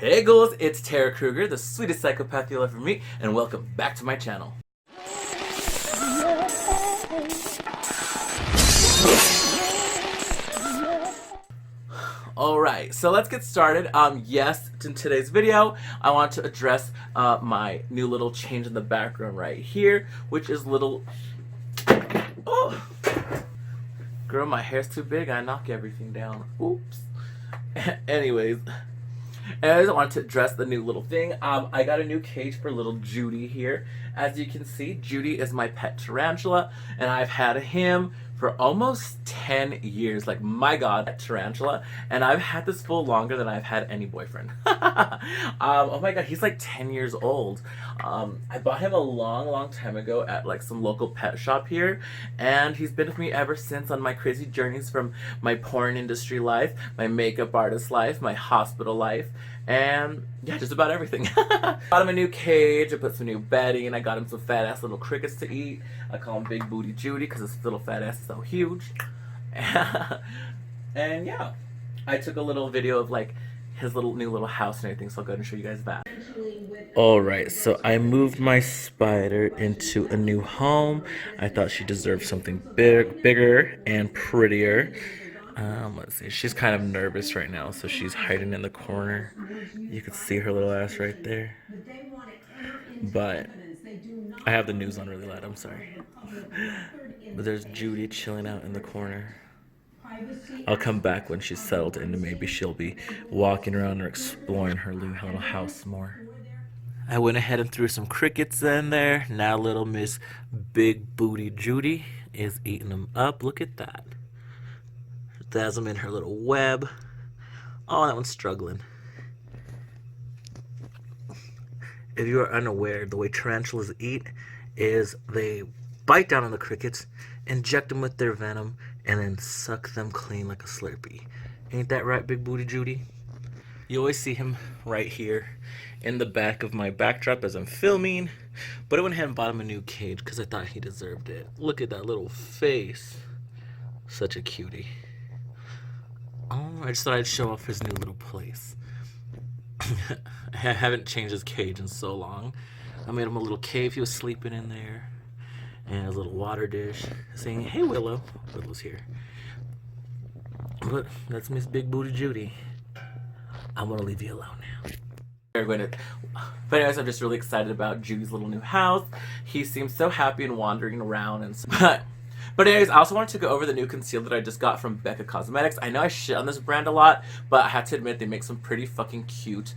Hey ghouls, it's Tara Krueger, the sweetest psychopath you'll ever meet, and welcome back to my channel. Alright, so let's get started. Yes, in today's video, I want to address my new little change in the background right here, which is little... Oh! Girl, my hair's too big, I knock everything down. Oops. Anyways... And I just wanted to address the new little thing. I got a new cage for little Judy here. As you can see, Judy is my pet tarantula, and I've had him for almost 10 years. Like, my god, that tarantula. And I've had this fool longer than I've had any boyfriend. Oh my god, he's like 10 years old. I bought him a long time ago at like some local pet shop here, and he's been with me ever since on my crazy journeys from my porn industry life, my makeup artist life, my hospital life, and yeah, just about everything. Got him a new cage, I put some new bedding, and I got him some fat ass little crickets to eat. I call him Big Booty Judy because his little fat ass is so huge. And yeah, I took a little video of like his new little house and everything, so I'll go ahead and show you guys that. Alright, so I moved my spider into a new home. I thought she deserved something bigger and prettier. Let's see, she's kind of nervous right now, so she's hiding in the corner. You can see her little ass right there. But I have the news on really loud, I'm sorry. But there's Judy chilling out in the corner. I'll come back when she's settled and maybe she'll be walking around or exploring her little house more. I went ahead and threw some crickets in there. Now little Miss Big Booty Judy is eating them up. Look at that. Has them in her little web. Oh, that one's struggling. If you are unaware, the way tarantulas eat is they bite down on the crickets, inject them with their venom, and then suck them clean like a Slurpee. Ain't that right, Big Booty Judy? You always see him right here in the back of my backdrop as I'm filming, but I went ahead and bought him a new cage because I thought he deserved it. Look at that little face. Such a cutie. Oh, I just thought I'd show off his new little place. I haven't changed his cage in so long. I made him a little cave. He was sleeping in there. And a little water dish saying, "Hey, Willow." Willow's here. But that's Miss Big Booty Judy. I'm going to leave you alone now. But anyways, I'm just really excited about Judy's little new house. He seems so happy and wandering around and so. But anyways, I also wanted to go over the new concealer that I just got from Becca Cosmetics. I know I shit on this brand a lot, but I have to admit they make some pretty fucking cute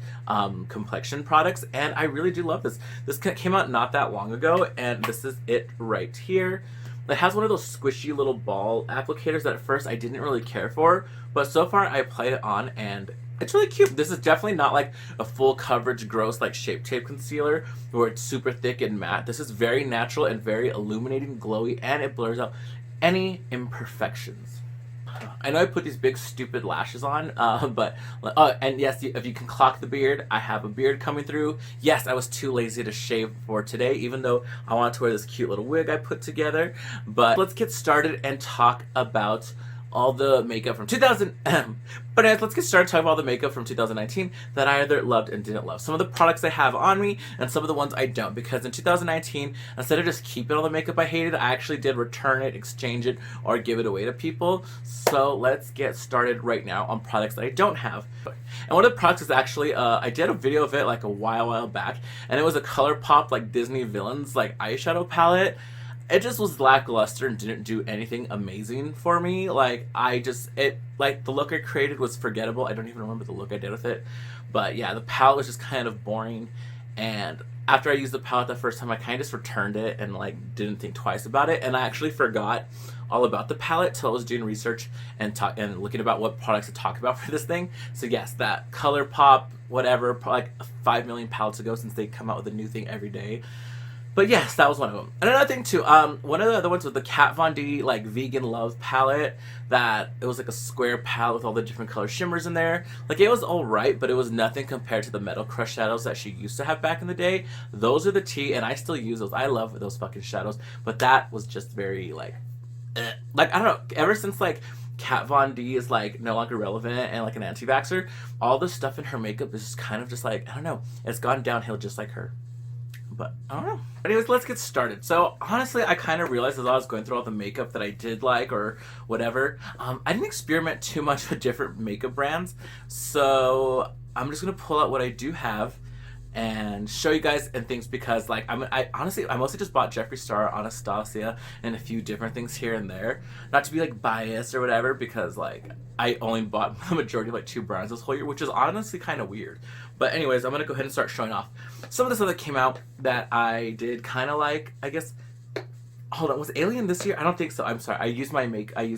complexion products, and I really do love this. This came out not that long ago, and this is it right here. It has one of those squishy little ball applicators that at first I didn't really care for, but so far I applied it on and it's really cute. This is definitely not like a full coverage gross like Shape Tape concealer where it's super thick and matte. This is very natural and very illuminating, glowy, and it blurs out any imperfections. I know I put these big stupid lashes on, and yes, if you can clock the beard, I have a beard coming through. Yes, I was too lazy to shave for today, even though I wanted to wear this cute little wig I put together. But let's get started and talk about all the makeup from 2000. But anyways, let's get started talking about all the makeup from 2019 that I either loved and didn't love. Some of the products I have on me and some of the ones I don't, because in 2019, instead of just keeping all the makeup I hated, I actually did return it, exchange it, or give it away to people. So let's get started right now on products that I don't have. And one of the products is actually, I did a video of it like a while back, and it was a ColourPop like Disney Villains like eyeshadow palette. It just was lackluster and didn't do anything amazing for me. Like, the look I created was forgettable. I don't even remember the look I did with it. But yeah, the palette was just kind of boring. And after I used the palette the first time, I kind of just returned it and like didn't think twice about it. And I actually forgot all about the palette till I was doing research and looking about what products to talk about for this thing. So yes, that ColourPop, whatever, like 5 million palettes ago, since they come out with a new thing every day. But yes, that was one of them. And another thing too, one of the other ones was the Kat Von D like Vegan Love palette. That it was like a square palette with all the different color shimmers in there. Like, it was alright, but it was nothing compared to the Metal Crush shadows that she used to have back in the day. Those are the tea, and I still use those. I love those fucking shadows. But that was just very like, I don't know. Ever since like Kat Von D is like no longer relevant and like an anti-vaxxer, all the stuff in her makeup is just kind of just like, I don't know, it's gone downhill just like her. But I don't know. Anyways, let's get started. So honestly, I kind of realized as I was going through all the makeup that I did like or whatever, I didn't experiment too much with different makeup brands. So I'm just gonna pull out what I do have and show you guys and things, because like I honestly mostly just bought Jeffree Star, Anastasia, and a few different things here and there. Not to be like biased or whatever, because like I only bought the majority of like 2 brands this whole year, which is honestly kind of weird. But anyways, I'm gonna go ahead and start showing off some of the stuff that came out that I did kind of like, I guess. Hold on, was Alien this year? I don't think so. I'm sorry. I used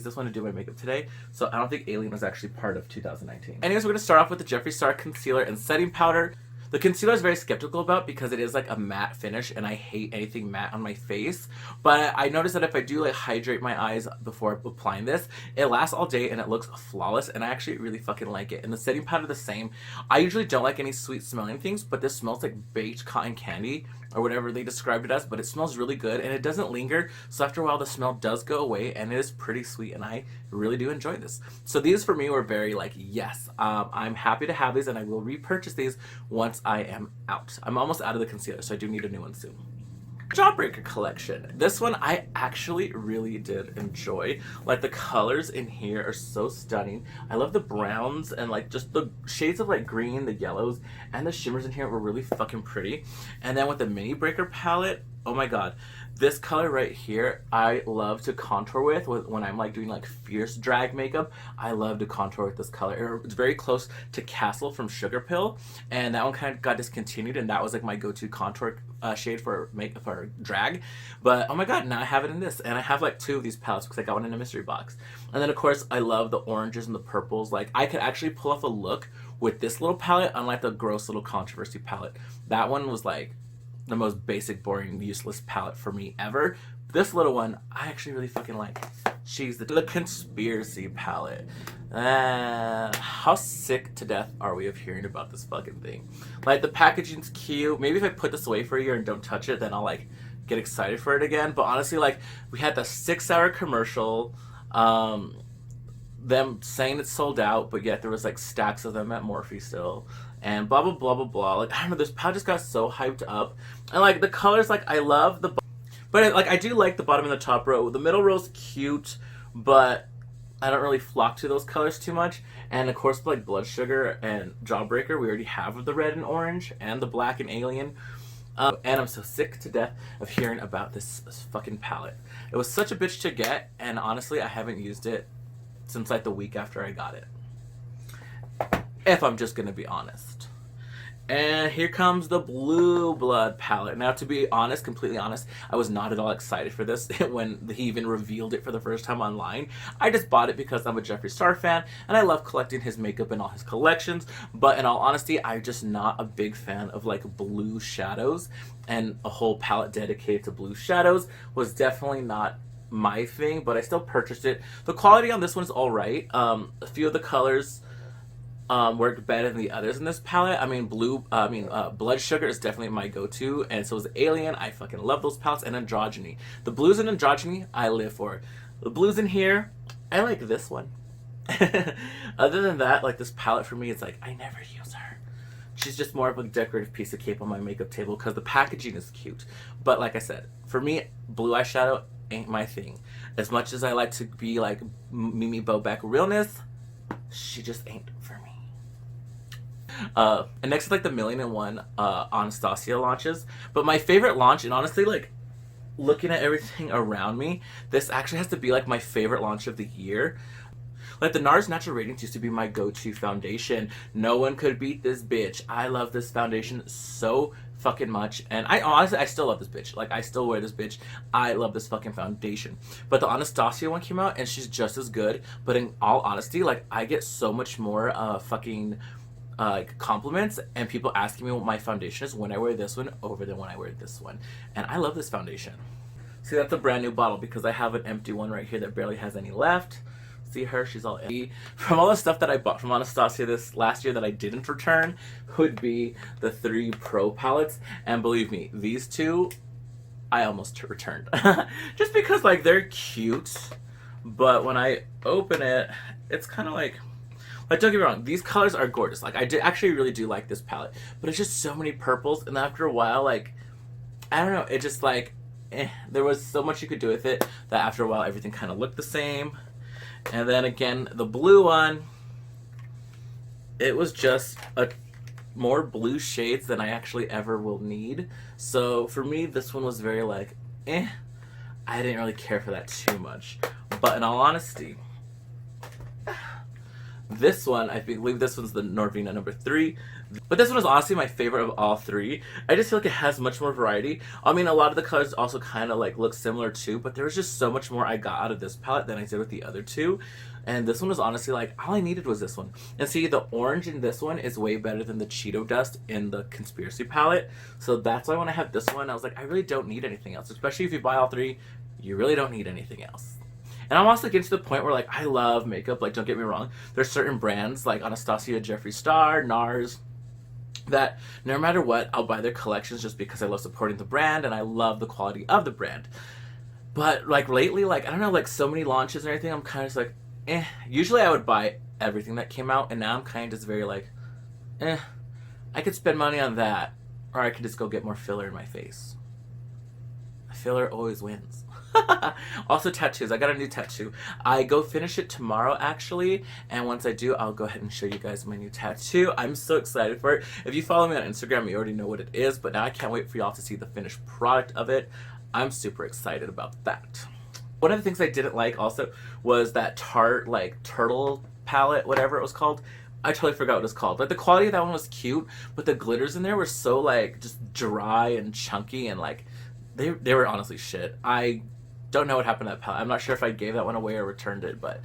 this one to do my makeup today, so I don't think Alien was actually part of 2019. Anyways, we're gonna start off with the Jeffree Star concealer and setting powder. The concealer is very skeptical about because it is like a matte finish, and I hate anything matte on my face. But I noticed that if I do like hydrate my eyes before applying this, it lasts all day and it looks flawless, and I actually really fucking like it. And the setting powder the same. I usually don't like any sweet smelling things, but this smells like baked cotton candy or whatever they described it as, but it smells really good and it doesn't linger. So after a while the smell does go away and it is pretty sweet, and I really do enjoy this. So these for me were very like, yes, I'm happy to have these, and I will repurchase these once I am out. I'm almost out of the concealer, so I do need a new one soon. Jawbreaker collection. This one I actually really did enjoy. Like the colors in here are so stunning. I love the browns and like just the shades of like green, the yellows, and the shimmers in here were really fucking pretty. And then with the mini breaker palette, oh my god, this color right here I love to contour with when I'm like doing like fierce drag makeup. I love to contour with this color. It's very close to Castle from Sugar Pill, and that one kind of got discontinued, and that was like my go-to contour shade for drag. But oh my god, now I have it in this, and I have like 2 of these palettes because I got one in a mystery box. And then of course I love the oranges and the purples. Like I could actually pull off a look with this little palette, unlike the gross little controversy palette. That one was like the most basic, boring, useless palette for me ever. This little one I actually really fucking like. She's the conspiracy palette. How sick to death are we of hearing about this fucking thing? Like the packaging's cute. Maybe if I put this away for a year and don't touch it, then I'll like get excited for it again. But honestly, like we had the 6-hour commercial, them saying it's sold out, but yet there was like stacks of them at Morphe still, and blah blah blah blah blah. Like I don't know, this palette just got so hyped up, and like the colors, like I love the, but like I do like the bottom and the top row. The middle row's cute, but I don't really flock to those colors too much. And of course, like Blood Sugar and Jawbreaker, we already have the red and orange and the black and Alien. And I'm so sick to death of hearing about this fucking palette. It was such a bitch to get, and honestly, I haven't used it since like the week after I got it, if I'm just gonna be honest. And here comes the Blue Blood palette. Now, to be honest, completely honest, I was not at all excited for this when he even revealed it for the first time online. I just bought it because I'm a Jeffree Star fan and I love collecting his makeup and all his collections. But in all honesty, I'm just not a big fan of like blue shadows, and a whole palette dedicated to blue shadows was definitely not my thing, but I still purchased it. The quality on this one is alright. A few of the colors worked better than the others in this palette. I mean, Blood Sugar is definitely my go-to, and so is Alien. I fucking love those palettes, and Androgyny. The blues in Androgyny, I live for. The blues in here, I like this one. Other than that, like this palette for me, it's like, I never use her. She's just more of a decorative piece of cake on my makeup table because the packaging is cute. But like I said, for me, blue eyeshadow ain't my thing. As much as I like to be like Mimi Bobek realness, she just ain't for me. And next is like the 1,000,001 Anastasia launches. But my favorite launch, and honestly, like looking at everything around me, this actually has to be like my favorite launch of the year. Like the NARS Natural Radiance used to be my go-to foundation. No one could beat this bitch. I love this foundation so fucking much, and I still love this bitch. Like I still wear this bitch. I love this fucking foundation. But the Anastasia one came out and she's just as good, but in all honesty, like I get so much more fucking like compliments and people asking me what my foundation is when I wear this one over than when I wear this one, and I love this foundation. See, that's a brand new bottle because I have an empty one right here that barely has any left. See her, she's all empty. From all the stuff that I bought from Anastasia this last year that I didn't return would be the 3 Pro palettes. And believe me, these 2, I almost returned. Just because like they're cute, but when I open it, it's kind of like don't get me wrong, these colors are gorgeous. Like, actually really do like this palette, but it's just so many purples, and after a while, like, I don't know, it just like, there was so much you could do with it that after a while everything kind of looked the same. And then again, the blue one, it was just a more blue shades than I actually ever will need. So for me, this one was very like, I didn't really care for that too much. But in all honesty, this one, I believe this one's the Norvina number 3. But this one is honestly my favorite of all 3. I just feel like it has much more variety. I mean, a lot of the colors also kind of like look similar too, but there was just so much more I got out of this palette than I did with the other 2. And this one was honestly like, all I needed was this one. And see, the orange in this one is way better than the Cheeto Dust in the Conspiracy palette. So that's why when I have this one, I was like, I really don't need anything else. Especially if you buy all 3, you really don't need anything else. And I'm also getting to the point where, like, I love makeup. Like, don't get me wrong. There's certain brands, like Anastasia, Jeffree Star, NARS, that no matter what, I'll buy their collections just because I love supporting the brand and I love the quality of the brand. But, like, lately, like, I don't know, like, so many launches and everything, I'm kind of just like, Usually I would buy everything that came out, and now I'm kind of just very like, I could spend money on that, or I could just go get more filler in my face. Filler always wins. Also tattoos. I got a new tattoo. I go finish it tomorrow actually, and once I do, I'll go ahead and show you guys my new tattoo. I'm so excited for it. If you follow me on Instagram, you already know what it is, but now I can't wait for y'all to see the finished product of it. I'm super excited about that. One of the things I didn't like also was that Tarte like turtle palette, whatever it was called. I totally forgot what it was called. Like, the quality of that one was cute, but the glitters in there were so like just dry and chunky, and like they were honestly shit. I don't know what happened to that palette. I'm not sure if I gave that one away or returned it, but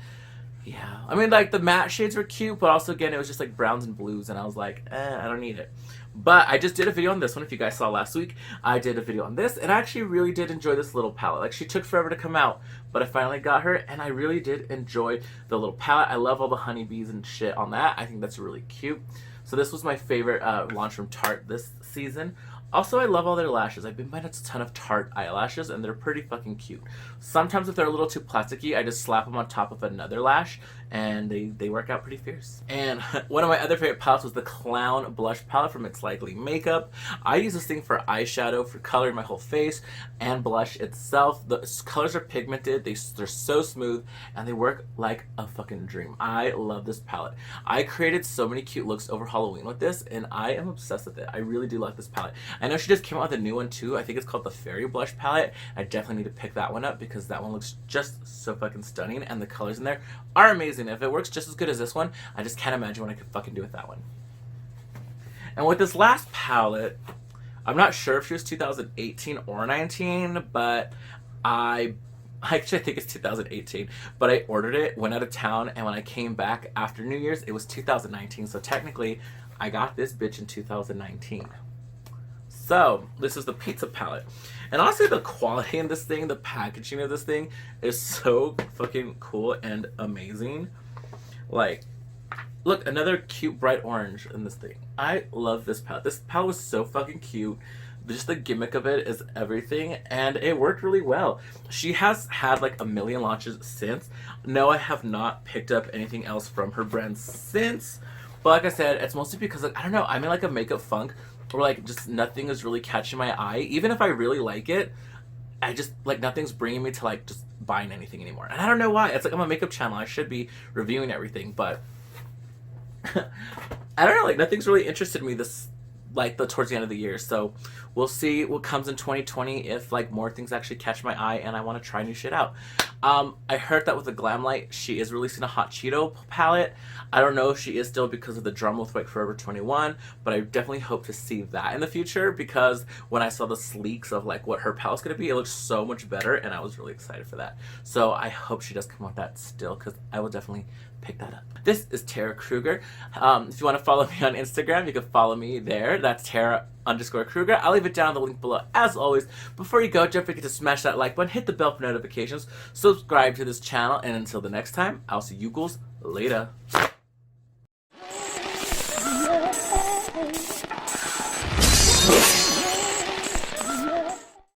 yeah. I mean, like, the matte shades were cute, but also, again, it was just like browns and blues, and I was like, I don't need it. But I just did a video on this one. If you guys saw last week, I did a video on this, and I actually really did enjoy this little palette. Like, she took forever to come out, but I finally got her, and I really did enjoy the little palette. I love all the honeybees and shit on that. I think that's really cute. So this was my favorite launch from Tarte this season. Also, I love all their lashes. I've been buying a ton of Tarte eyelashes, and they're pretty fucking cute. Sometimes if they're a little too plasticky, I just slap them on top of another lash, and they work out pretty fierce. And one of my other favorite palettes was the Clown Blush Palette from It's Likely Makeup. I use this thing for eyeshadow, for coloring my whole face, and blush itself. The colors are pigmented, they're so smooth, and they work like a fucking dream. I love this palette. I created so many cute looks over Halloween with this, and I am obsessed with it. I really do like this palette. I know she just came out with a new one too. I think it's called the Fairy Blush Palette. I definitely need to pick that one up because that one looks just so fucking stunning, and the colors in there are amazing. If it works just as good as this one, I just can't imagine what I could fucking do with that one. And with this last palette, I'm not sure if she was 2018 or 19, but I actually think it's 2018, but I ordered it, went out of town, and when I came back after New Year's, it was 2019. So technically, I got this bitch in 2019. So, this is the Pizza Palette. And honestly, the quality in this thing, the packaging of this thing is so fucking cool and amazing. Like, look, another cute bright orange in this thing. I love this palette. This palette was so fucking cute. Just the gimmick of it is everything, and it worked really well. She has had like a million launches since. No, I have not picked up anything else from her brand since. But like I said, it's mostly because, like, I don't know, I'm in like a makeup funk where like just nothing is really catching my eye. Even if I really like it, I just like nothing's bringing me to like just buying anything anymore. And I don't know why. It's like I'm a makeup channel. I should be reviewing everything, but I don't know, like nothing's really interested me this towards the end of the year. So we'll see what comes in 2020 if like more things actually catch my eye and I want to try new shit out. I heard that with the Glamlight, she is releasing a Hot Cheeto palette. I don't know if she is still because of the drum with like Forever 21, but I definitely hope to see that in the future because when I saw the leaks of like what her palette's gonna be, it looks so much better, and I was really excited for that. So I hope she does come with that still, because I will definitely pick that up. This is Tara Krueger. If you want to follow me on Instagram, you can follow me there. That's Tara_Krueger. I'll leave it down in the link below as always. Before you go, don't forget to smash that like button, hit the bell for notifications, subscribe to this channel, and until the next time, I'll see you ghouls later.